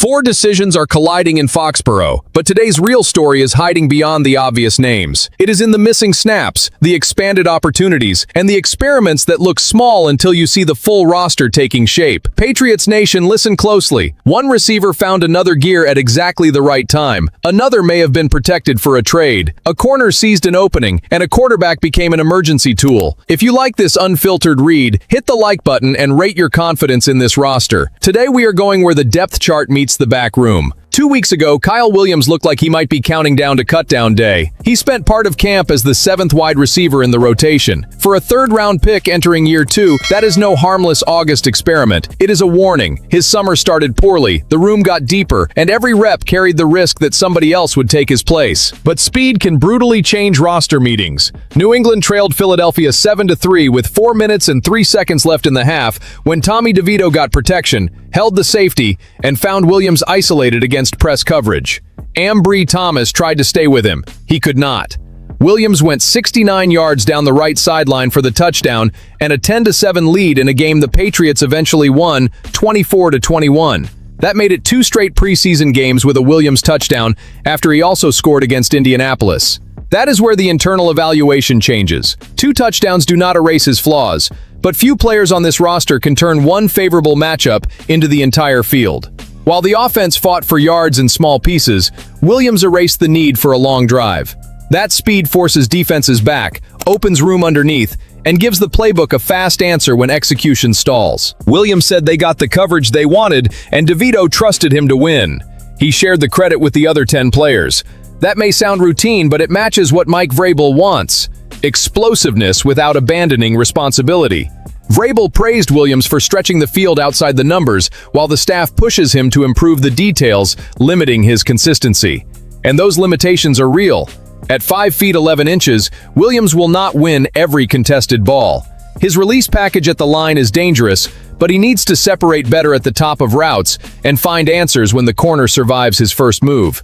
Four decisions are colliding in Foxborough, but today's real story is hiding beyond the obvious names. It is in the missing snaps, the expanded opportunities, and the experiments that look small until you see the full roster taking shape. Patriots Nation, listen closely. One receiver found another gear at exactly the right time. Another may have been protected for a trade. A corner seized an opening, and a quarterback became an emergency tool. If you like this unfiltered read, hit the like button and rate your confidence in this roster. Today we are going where the depth chart meets the back room. 2 weeks ago, Kyle Williams looked like he might be counting down to cutdown day. He spent part of camp as the 7th wide receiver in the rotation. For a third-round pick entering year 2, that is no harmless August experiment. It is a warning. His summer started poorly, the room got deeper, and every rep carried the risk that somebody else would take his place. But speed can brutally change roster meetings. New England trailed Philadelphia 7-3 with 4 minutes and 3 seconds left in the half when Tommy DeVito got protection, held the safety, and found Williams isolated against press coverage. Ambry Thomas tried to stay with him. He could not. Williams went 69 yards down the right sideline for the touchdown and a 10-7 lead in a game the Patriots eventually won 24-21. That made it 2 straight preseason games with a Williams touchdown after he also scored against Indianapolis. That is where the internal evaluation changes. 2 touchdowns do not erase his flaws, but few players on this roster can turn one favorable matchup into the entire field. While the offense fought for yards in small pieces, Williams erased the need for a long drive. That speed forces defenses back, opens room underneath, and gives the playbook a fast answer when execution stalls. Williams said they got the coverage they wanted, and DeVito trusted him to win. He shared the credit with the other 10 players. That may sound routine, but it matches what Mike Vrabel wants: explosiveness without abandoning responsibility. Vrabel praised Williams for stretching the field outside the numbers, while the staff pushes him to improve the details, limiting his consistency. And those limitations are real. At 5 feet 11 inches, Williams will not win every contested ball. His release package at the line is dangerous, but he needs to separate better at the top of routes and find answers when the corner survives his first move.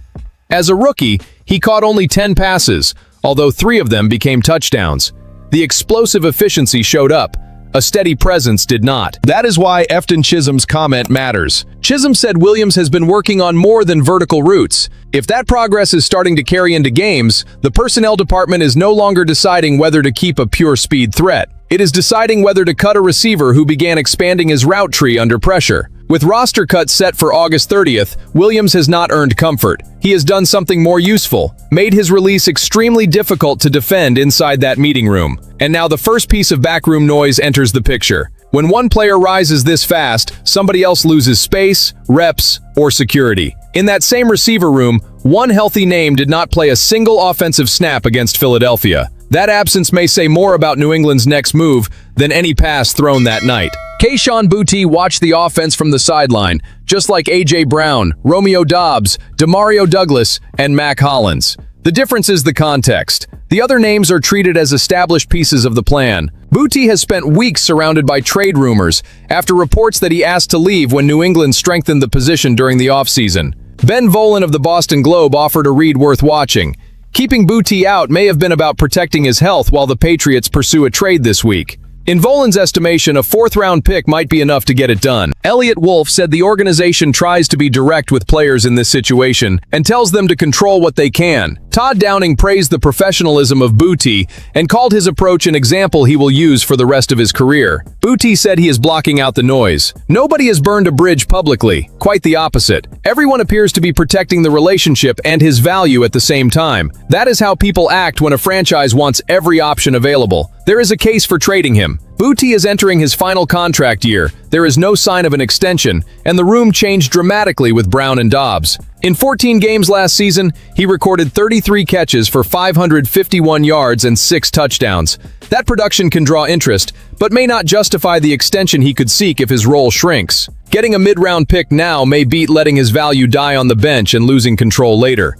As a rookie, he caught only 10 passes, although 3 of them became touchdowns. The explosive efficiency showed up. A steady presence did not. That is why Efton Chisholm's comment matters. Chisholm said Williams has been working on more than vertical routes. If that progress is starting to carry into games, the personnel department is no longer deciding whether to keep a pure speed threat. It is deciding whether to cut a receiver who began expanding his route tree under pressure. With roster cuts set for August 30th, Williams has not earned comfort. He has done something more useful, made his release extremely difficult to defend inside that meeting room. And now the first piece of backroom noise enters the picture. When one player rises this fast, somebody else loses space, reps, or security. In that same receiver room, one healthy name did not play a single offensive snap against Philadelphia. That absence may say more about New England's next move than any pass thrown that night. Kayshon Boutte watched the offense from the sideline, just like A.J. Brown, Romeo Doubs, Demario Douglas, and Mac Hollins. The difference is the context. The other names are treated as established pieces of the plan. Boutte has spent weeks surrounded by trade rumors after reports that he asked to leave when New England strengthened the position during the offseason. Ben Volen of the Boston Globe offered a read worth watching. Keeping Boutte out may have been about protecting his health while the Patriots pursue a trade this week. In Volen's estimation, a 4th-round pick might be enough to get it done. Elliot Wolf said the organization tries to be direct with players in this situation and tells them to control what they can. Todd Downing praised the professionalism of Boutte and called his approach an example he will use for the rest of his career. Boutte said he is blocking out the noise. Nobody has burned a bridge publicly. Quite the opposite. Everyone appears to be protecting the relationship and his value at the same time. That is how people act when a franchise wants every option available. There is a case for trading him. Boutte is entering his final contract year. There is no sign of an extension, and the room changed dramatically with Brown and Doubs. In 14 games last season, he recorded 33 catches for 551 yards and 6 touchdowns. That production can draw interest, but may not justify the extension he could seek if his role shrinks. Getting a mid-round pick now may beat letting his value die on the bench and losing control later.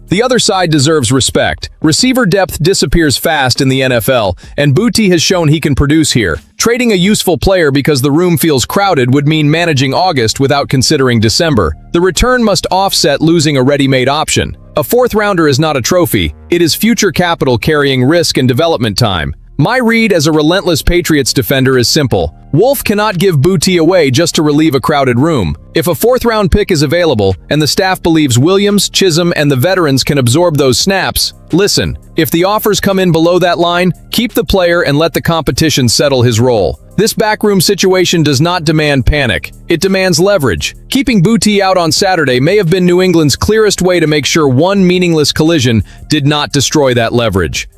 The other side deserves respect. Receiver depth disappears fast in the NFL, and Boutte has shown he can produce here. Trading a useful player because the room feels crowded would mean managing August without considering December. The return must offset losing a ready-made option. A 4th-rounder is not a trophy. It is future capital carrying risk and development time. My read as a relentless Patriots defender is simple. Wolf cannot give Boutte away just to relieve a crowded room. If a fourth-round pick is available, and the staff believes Williams, Chisholm, and the veterans can absorb those snaps, listen. If the offers come in below that line, keep the player and let the competition settle his role. This backroom situation does not demand panic. It demands leverage. Keeping Boutte out on Saturday may have been New England's clearest way to make sure one meaningless collision did not destroy that leverage.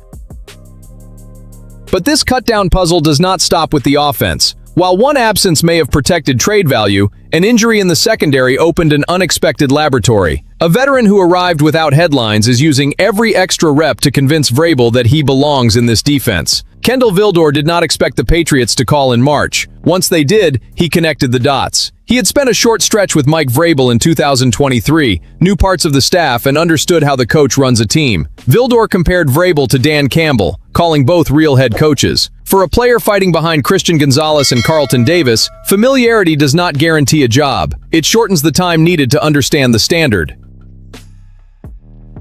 But this cut-down puzzle does not stop with the offense. While one absence may have protected trade value, an injury in the secondary opened an unexpected laboratory. A veteran who arrived without headlines is using every extra rep to convince Vrabel that he belongs in this defense. Kendall Vildor did not expect the Patriots to call in March. Once they did, he connected the dots. He had spent a short stretch with Mike Vrabel in 2023, knew parts of the staff, and understood how the coach runs a team. Vildor compared Vrabel to Dan Campbell, calling both real head coaches. For a player fighting behind Christian Gonzalez and Carlton Davis, familiarity does not guarantee a job. It shortens the time needed to understand the standard.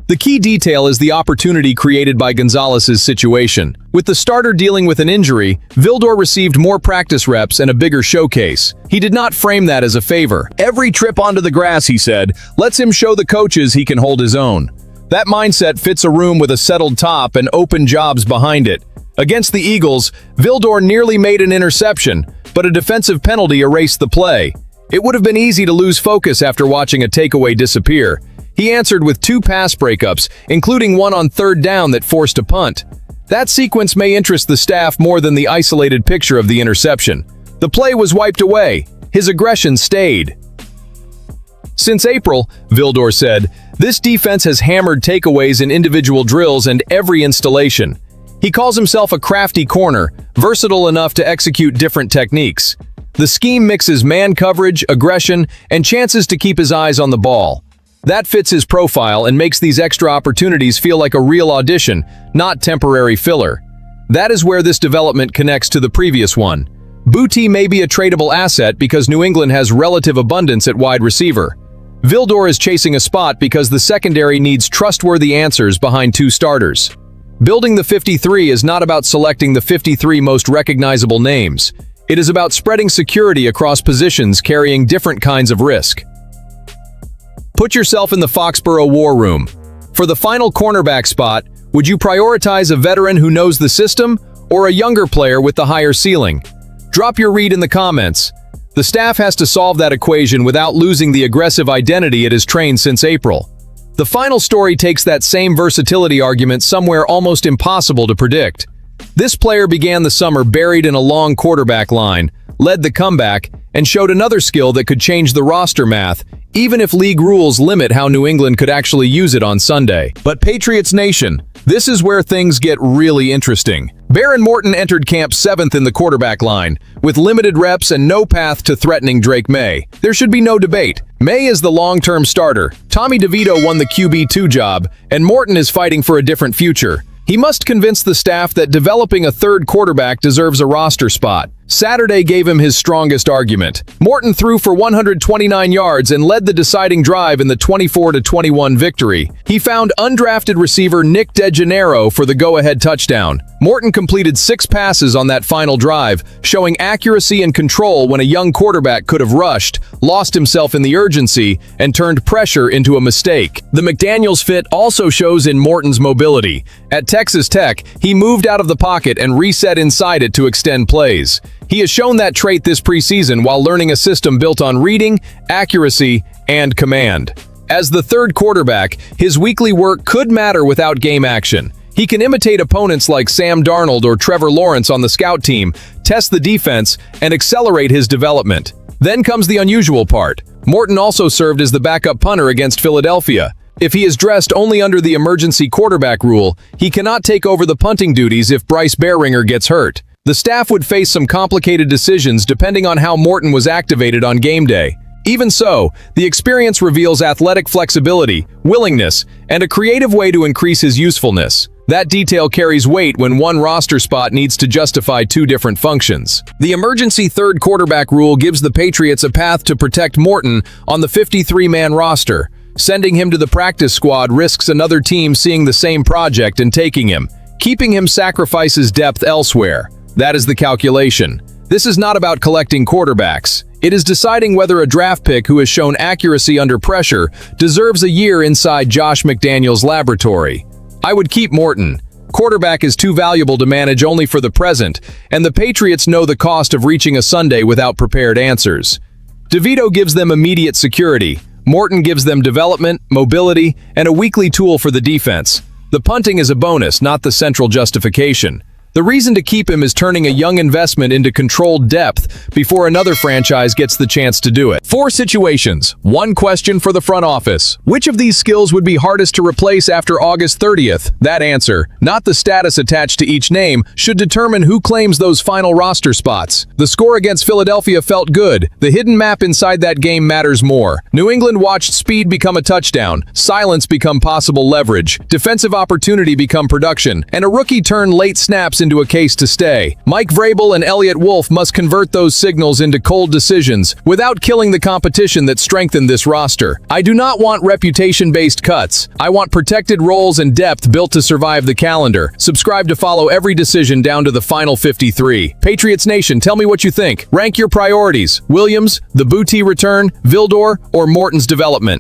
The key detail is the opportunity created by Gonzalez's situation. With the starter dealing with an injury, Vildor received more practice reps and a bigger showcase. He did not frame that as a favor. Every trip onto the grass, he said, lets him show the coaches he can hold his own. That mindset fits a room with a settled top and open jobs behind it. Against the Eagles, Vildor nearly made an interception, but a defensive penalty erased the play. It would have been easy to lose focus after watching a takeaway disappear. He answered with 2 pass breakups, including one on 3rd down that forced a punt. That sequence may interest the staff more than the isolated picture of the interception. The play was wiped away. His aggression stayed. Since April, Vildor said, this defense has hammered takeaways in individual drills and every installation. He calls himself a crafty corner, versatile enough to execute different techniques. The scheme mixes man coverage, aggression, and chances to keep his eyes on the ball. That fits his profile and makes these extra opportunities feel like a real audition, not temporary filler. That is where this development connects to the previous one. Boutte may be a tradable asset because New England has relative abundance at wide receiver. Vildor is chasing a spot because the secondary needs trustworthy answers behind 2 starters. Building the 53 is not about selecting the 53 most recognizable names. It is about spreading security across positions carrying different kinds of risk. Put yourself in the Foxborough war room. For the final cornerback spot, would you prioritize a veteran who knows the system or a younger player with the higher ceiling? Drop your read in the comments. The staff has to solve that equation without losing the aggressive identity it has trained since April. The final story takes that same versatility argument somewhere almost impossible to predict. This player began the summer buried in a long quarterback line, led the comeback, and showed another skill that could change the roster math, even if league rules limit how New England could actually use it on Sunday. But Patriots Nation, this is where things get really interesting. Morton entered camp 7th in the quarterback line, with limited reps and no path to threatening Drake Maye. There should be no debate. Maye is the long-term starter, Tommy DeVito won the QB2 job, and Morton is fighting for a different future. He must convince the staff that developing a 3rd quarterback deserves a roster spot. Saturday gave him his strongest argument. Morton threw for 129 yards and led the deciding drive in the 24-21 victory. He found undrafted receiver Nick DeGennaro for the go-ahead touchdown. Morton completed 6 passes on that final drive, showing accuracy and control when a young quarterback could have rushed, lost himself in the urgency, and turned pressure into a mistake. The McDaniels fit also shows in Morton's mobility. At Texas Tech, he moved out of the pocket and reset inside it to extend plays. He has shown that trait this preseason while learning a system built on reading, accuracy, and command. As the 3rd quarterback, his weekly work could matter without game action. He can imitate opponents like Sam Darnold or Trevor Lawrence on the scout team, test the defense, and accelerate his development. Then comes the unusual part. Morton also served as the backup punter against Philadelphia. If he is dressed only under the emergency quarterback rule, he cannot take over the punting duties if Bryce Baringer gets hurt. The staff would face some complicated decisions depending on how Morton was activated on game day. Even so, the experience reveals athletic flexibility, willingness, and a creative way to increase his usefulness. That detail carries weight when one roster spot needs to justify 2 different functions. The emergency 3rd quarterback rule gives the Patriots a path to protect Morton on the 53-man roster. Sending him to the practice squad risks another team seeing the same project and taking him. Keeping him sacrifices depth elsewhere. That is the calculation. This is not about collecting quarterbacks. It is deciding whether a draft pick who has shown accuracy under pressure deserves a year inside Josh McDaniels' laboratory. I would keep Morton. Quarterback is too valuable to manage only for the present, and the Patriots know the cost of reaching a Sunday without prepared answers. DeVito gives them immediate security. Morton gives them development, mobility, and a weekly tool for the defense. The punting is a bonus, not the central justification. The reason to keep him is turning a young investment into controlled depth before another franchise gets the chance to do it. 4 situations. 1 question for the front office. Which of these skills would be hardest to replace after August 30th? That answer, not the status attached to each name, should determine who claims those final roster spots. The score against Philadelphia felt good. The hidden map inside that game matters more. New England watched speed become a touchdown, silence become possible leverage, defensive opportunity become production, and a rookie turn late snaps into a case to stay. Mike Vrabel and Elliott Wolf must convert those signals into cold decisions without killing the competition that strengthened this roster. I do not want reputation-based cuts. I want protected roles and depth built to survive the calendar. Subscribe to follow every decision down to the final 53. Patriots Nation, tell me what you think. Rank your priorities. Williams, the Boutte return, Vildor, or Morton's development.